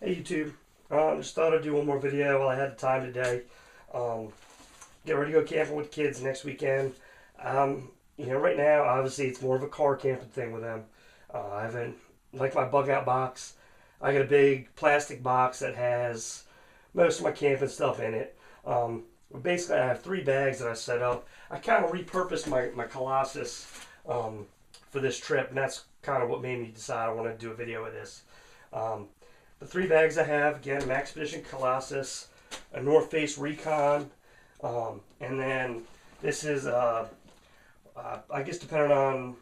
Hey YouTube, just thought I'd do one more video while I had the time today. Um, get ready to go camping with kids next weekend. Right now, obviously, it's more of a car camping thing with them. I haven't, like my Bugout box, I got a big plastic box that has most of my camping stuff in it. Basically, I have 3 bags that I set up. I kind of repurposed my Colossus for this trip, and that's kind of what made me decide I want to do a video of this. The 3 bags I have, again, Maxpedition Colossus, a North Face Recon, and then this is, I guess depending on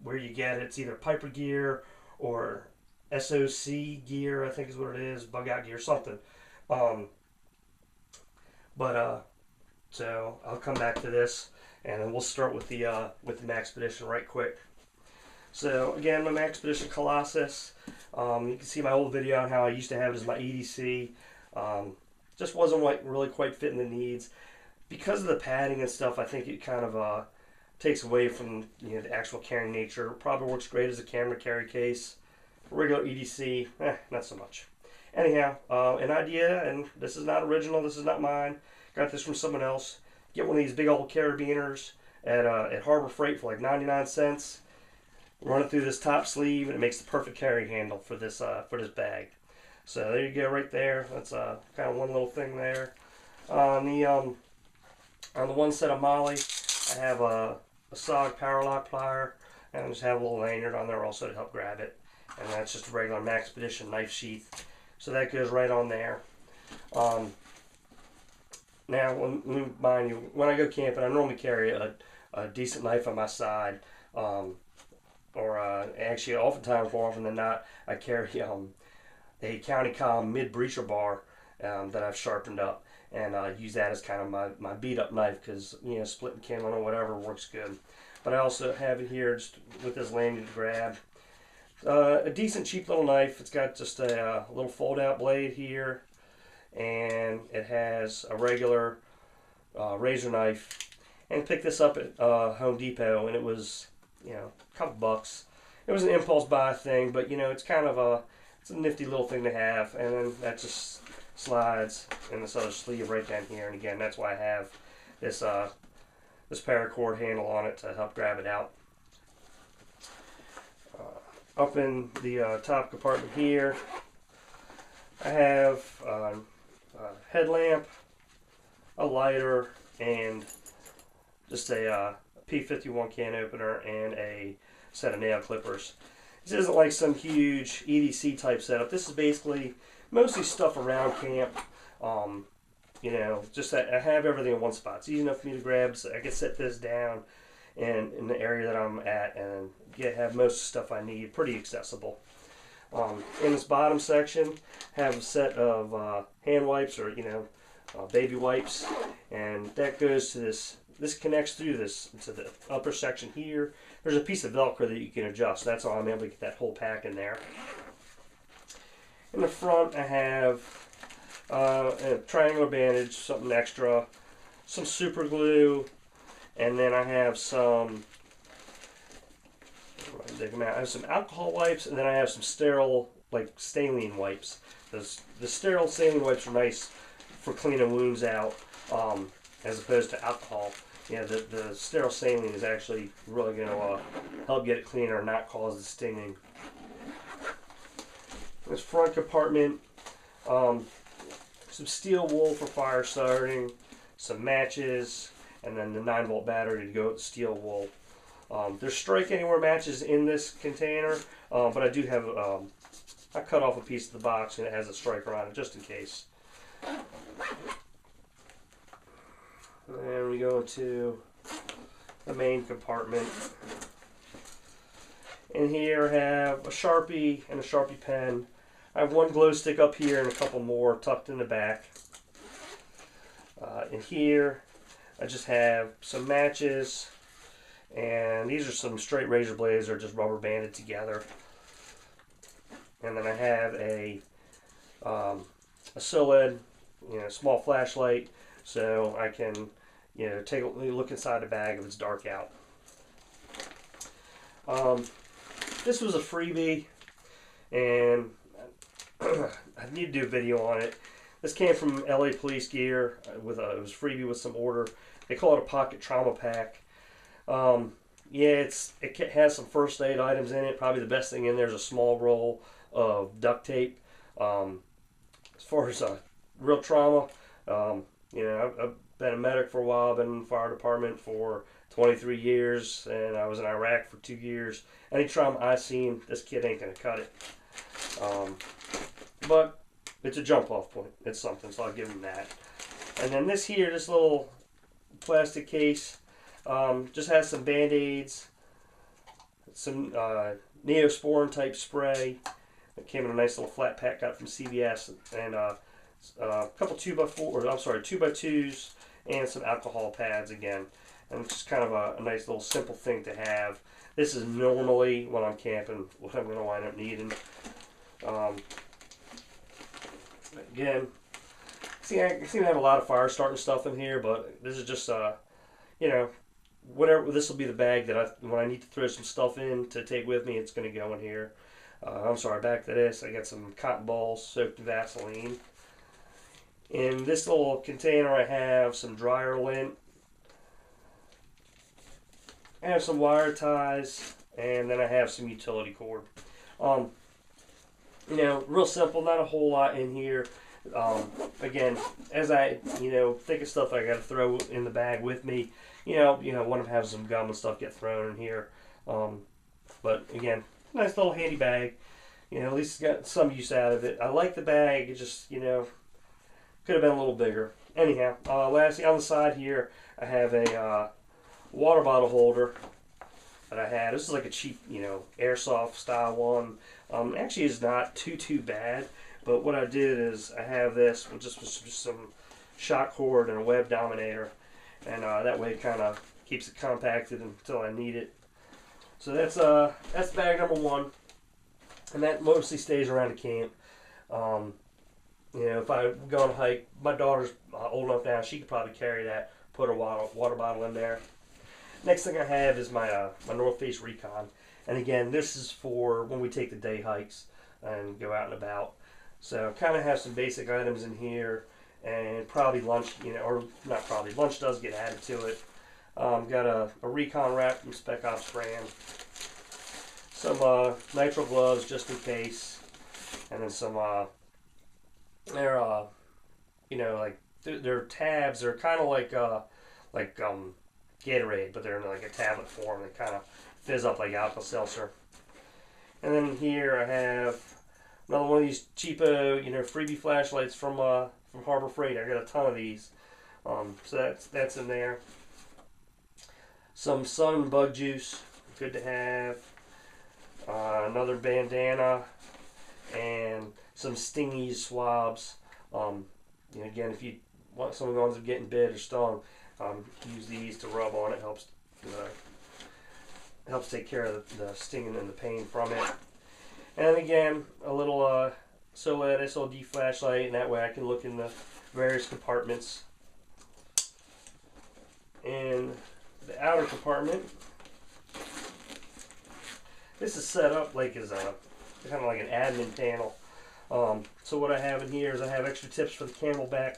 where you get it, it's either Piper gear or SOC gear, I think is what it is, Bugout gear, something. Um, so I'll come back to this, and then we'll start with the Maxpedition right quick. So again, my Maxpedition Colossus. You can see my old video on how I used to have it as my EDC. Just wasn't really quite fitting the needs because of the padding and stuff. I think it kind of takes away from the actual carrying nature. It probably works great as a camera carry case. For regular EDC, not so much. Anyhow, an idea, and this is not original. This is not mine. Got this from someone else. Get one of these big old carabiners at Harbor Freight for like 99 cents. Run it through this top sleeve, and it makes the perfect carry handle for this bag. So there you go, right there. That's kind of one little thing there. On the one set of Molly, I have a SOG power lock plier, and I just have a little lanyard on there also to help grab it. And that's just a regular Maxpedition knife sheath. So that goes right on there. Now, mind you, when I go camping, I normally carry a decent knife on my side. Actually, oftentimes, more often than not, I carry a County Com mid-breacher bar that I've sharpened up, and use that as kind of my beat-up knife because, splitting kindling or whatever works good. But I also have it here just with this lanyard to grab. A decent, cheap little knife. It's got just a little fold-out blade here, and it has a regular razor knife. And I picked this up at Home Depot, and it was a couple bucks. It was an impulse buy thing, but it's kind of it's a nifty little thing to have. And then that just slides in this other sleeve right down here. And again, that's why I have this this paracord handle on it to help grab it out. Up in the top compartment here, I have a headlamp, a lighter, and just a P51 can opener and a set of nail clippers. This isn't like some huge EDC type setup. This is basically mostly stuff around camp. Just that I have everything in one spot. It's easy enough for me to grab, so I can set this down in the area that I'm at and have most of the stuff I need pretty accessible. In this bottom section, have a set of hand wipes or baby wipes, and that goes to this. This connects through this to the upper section here. There's a piece of Velcro that you can adjust. That's how I'm able to get that whole pack in there. In the front, I have a triangular bandage, something extra, some super glue, and then I have some. I have some alcohol wipes, and then I have some sterile, like saline wipes. The sterile saline wipes are nice for cleaning wounds out, as opposed to alcohol. The sterile saline is actually really going to help get it cleaner and not cause the stinging. This front compartment, some steel wool for fire starting, some matches, and then the 9-volt battery to go with the steel wool. There's strike anywhere matches in this container, but I do have, I cut off a piece of the box and it has a striker on it just in case. And we go to the main compartment. And here I have a Sharpie and a Sharpie pen. I have one glow stick up here and a couple more tucked in the back. In here I just have some matches, and these are some straight razor blades that are just rubber banded together. And then I have a SOLED, small flashlight, so I can, take a look inside the bag if it's dark out. This was a freebie, and need to do a video on it. This came from LA Police Gear with it was freebie with some order. They call it a pocket trauma pack. Yeah, it has some first aid items in it. Probably the best thing in there is a small roll of duct tape. As far as real trauma, you know, I've been a medic for a while. I've been in the fire department for 23 years, and I was in Iraq for 2 years. Any trauma I've seen, this kid ain't gonna cut it. But it's a jump-off point. It's something, so I'll give him that. And then this here, this little plastic case, just has some Band-Aids, some Neosporin type spray. It came in a nice little flat pack, got it from CVS, and a couple 2x2s, and some alcohol pads again. And it's just kind of a nice little simple thing to have. This is normally when I'm camping what I'm going to wind up needing. Again, see, I seem to have a lot of fire starting stuff in here, but this is just, you know, whatever. This will be the bag that when I need to throw some stuff in to take with me, it's going to go in here. I'm sorry, back to this. I got some cotton balls soaked in Vaseline. In this little container, I have some dryer lint. I have some wire ties, and then I have some utility cord. You know, real simple, not a whole lot in here. Again, as I, you know, think of stuff I got to throw in the bag with me, you know, want to have some gum and stuff get thrown in here. But again, nice little handy bag. You know, at least it's got some use out of it. I like the bag. It just, you know, could have been a little bigger. Anyhow, lastly, on the side here, I have a water bottle holder that I had. This is like a cheap, you know, airsoft style one. Actually, it's not too bad. But what I did is I have this with just some shock cord and a web dominator, and that way it kind of keeps it compacted until I need it. So that's bag number one, and that mostly stays around the camp. You know, if I go on a hike, my daughter's old enough now; she could probably carry that. Put a water bottle in there. Next thing I have is my my North Face Recon, and again, this is for when we take the day hikes and go out and about. So kind of have some basic items in here, and probably lunch, you know, or not probably, lunch does get added to it. Got a Recon wrap from Spec Ops brand, some nitro gloves just in case, and then some they're you know, like they're tabs. They're kind of like Gatorade, but they're in like a tablet form. They kind of fizz up like Alka-Seltzer. And then here I have another one of these cheapo, you know, freebie flashlights from Harbor Freight. I got a ton of these, so that's in there. Some sun and bug juice, good to have. Another bandana and some stingy swabs. You know, again, if you want some of the ones that are getting bit or stung, use these to rub on. It helps take care of the stinging and the pain from it. And again, a little Soled SLD flashlight, and that way I can look in the various compartments. In the outer compartment, this is set up like as a kind of like an admin panel. So what I have in here is I have extra tips for the camelback.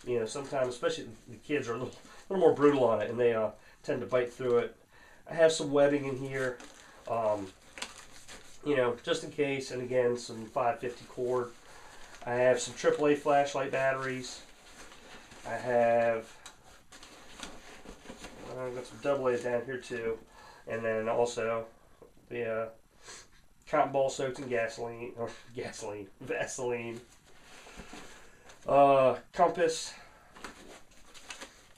You know, sometimes, especially the kids are a little more brutal on it, and they tend to bite through it. I have some webbing in here. You know, just in case, and again, some 550 cord. I have some AAA flashlight batteries. I have I've got some AA's down here too, and then also the cotton ball soaked in Vaseline, compass,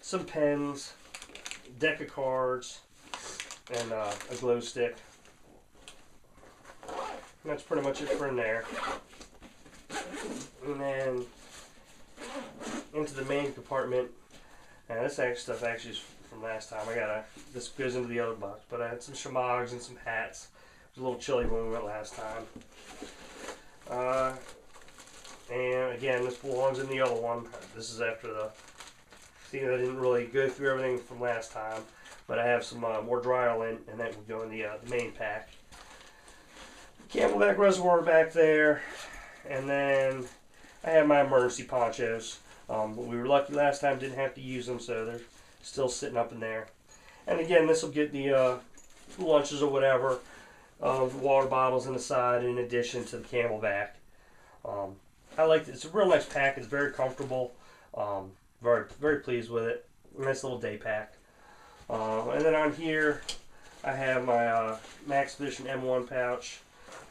some pens, deck of cards, and a glow stick. And that's pretty much it for in there. And then into the main compartment. And this stuff actually is from last time. This goes into the other box. But I had some shamags and some hats. It was a little chilly when we went last time. And again, this belongs in the other one. This is after the thing. I didn't really go through everything from last time. But I have some more dryer lint, and that would go in the main pack. Camelback reservoir back there, And then I have my emergency ponchos. We were lucky last time, didn't have to use them, so they're still sitting up in there. And again, this will get the lunches or whatever, water bottles in the side in addition to the Camelback. I like it. It's a real nice pack. It's very comfortable. Very pleased with it. Nice little day pack. And then on here, I have my Maxpedition M1 pouch,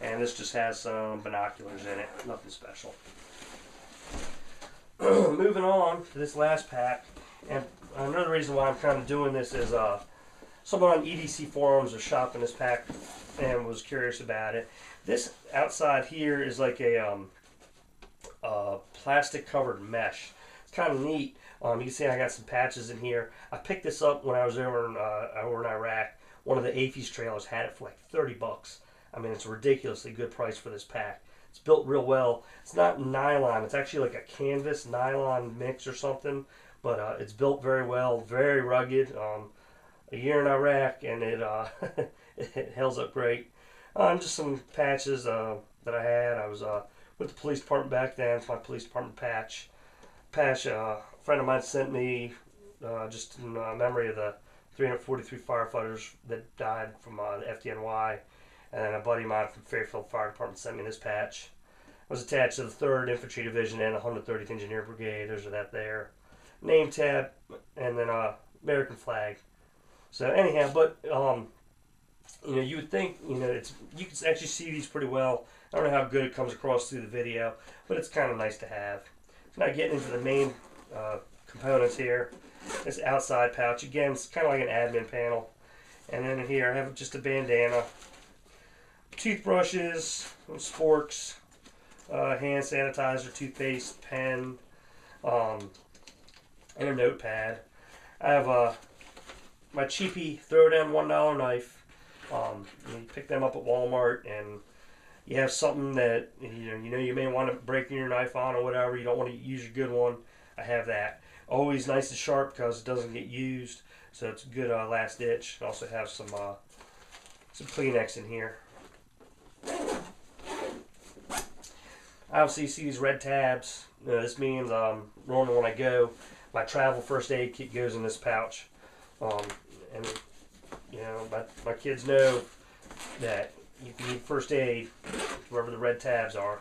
and this just has some binoculars in it. Nothing special. Moving on to this last pack, and another reason why I'm kind of doing this is someone on EDC forums was shopping this pack and was curious about it. This outside here is like a plastic covered mesh. It's kind of neat. You can see I got some patches in here. I picked this up when I was over in Iraq. One of the AAFES trailers had it for like 30 bucks. I mean, it's a ridiculously good price for this pack. It's built real well. It's not nylon. It's actually like a canvas nylon mix or something. But it's built very well, very rugged. A year in Iraq, and it it holds up great. Just some patches that I had. I was with the police department back then. It's my police department patch. A friend of mine sent me just in memory of the 343 firefighters that died from the FDNY. And then a buddy of mine from Fairfield Fire Department sent me this patch. I was attached to the 3rd Infantry Division and 130th Engineer Brigade. There's that there. Name tab, and then American flag. So anyhow, but you know, you would think, you know, you can actually see these pretty well. I don't know how good it comes across through the video, but it's kind of nice to have. So now getting into the main components here. This outside pouch, again, it's kind of like an admin panel. And then in here I have just a bandana, toothbrushes, sporks, hand sanitizer, toothpaste, pen, and a notepad. I have my cheapy Throwdown $1 knife. You pick them up at Walmart, and you have something that you know you may want to break your knife on or whatever. You don't want to use your good one. I have that. Always nice and sharp because it doesn't get used, so it's a good last ditch. I also have some Kleenex in here. Obviously, you see these red tabs. This means normally when I go, my travel first aid kit goes in this pouch. And you know, my kids know that you can need first aid wherever the red tabs are,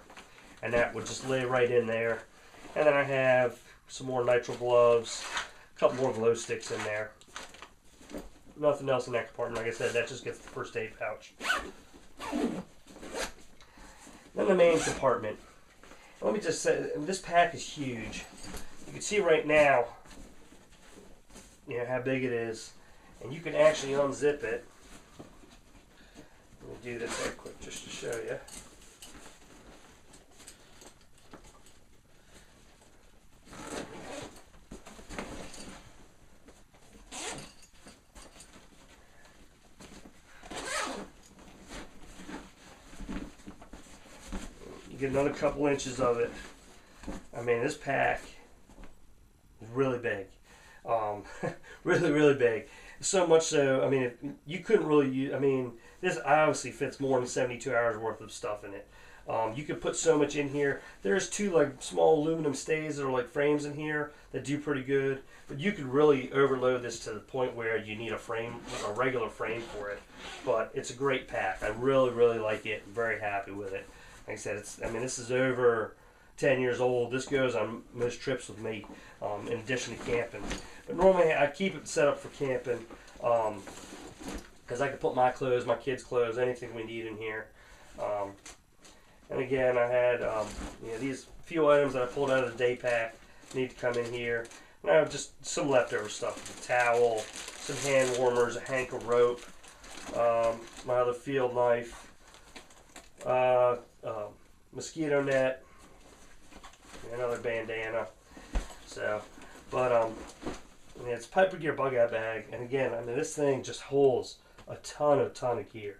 and that would just lay right in there. And then I have some more nitrile gloves, a couple more glow sticks in there. Nothing else in that compartment. Like I said, that just gets the first aid pouch. Then the main compartment. Let me just say, this pack is huge. You can see right now, you know, how big it is. And you can actually unzip it. Let me do this real quick just to show you. You get another couple inches of it. I mean, this pack is really big. Really big. So much so, I mean, if you couldn't really use, I mean, this obviously fits more than 72 hours worth of stuff in it. You could put so much in here. There's 2 like small aluminum stays that are like frames in here that do pretty good. But you could really overload this to the point where you need a frame, a regular frame for it. But it's a great pack. I really like it. I'm very happy with it. Like I said, I mean, this is over 10 years old. This goes on most trips with me, in addition to camping. But normally I keep it set up for camping because I can put my clothes, my kids' clothes, anything we need in here. And again, I had you know, these few items that I pulled out of the day pack need to come in here. And I have just some leftover stuff: a towel, some hand warmers, a hank of rope, my other field knife, mosquito net, another bandana. So, but I mean, it's a Piper Gear Bugout bag, and again, I mean, this thing just holds a ton of gear.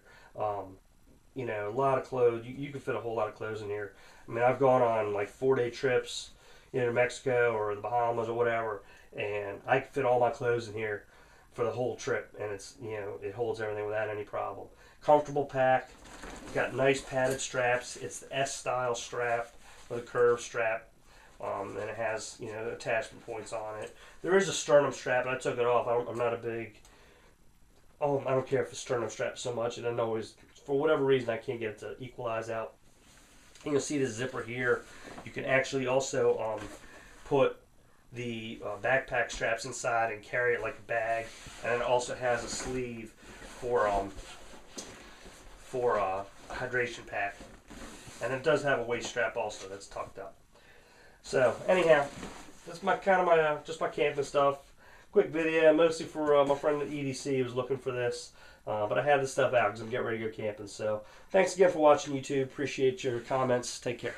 You know, a lot of clothes. You can fit a whole lot of clothes in here. I mean, I've gone on like 4-day trips, you know, to Mexico or the Bahamas or whatever, and I can fit all my clothes in here for the whole trip, and it's, you know, it holds everything without any problem. Comfortable pack. It's got nice padded straps. It's the S-style strap. with a curved strap. And it has, you know, attachment points on it. There is a sternum strap, and I took it off. I'm not a big... I don't care if the sternum strap so much, and I know for whatever reason I can't get it to equalize out. You can see the zipper here. You can actually also put the backpack straps inside and carry it like a bag, and it also has a sleeve for a hydration pack, and it does have a waist strap also that's tucked up. So anyhow, that's my just my camping stuff. Quick video, mostly for my friend at EDC who was looking for this. But I have this stuff out because I'm getting ready to go camping. So thanks again for watching YouTube. Appreciate your comments. Take care.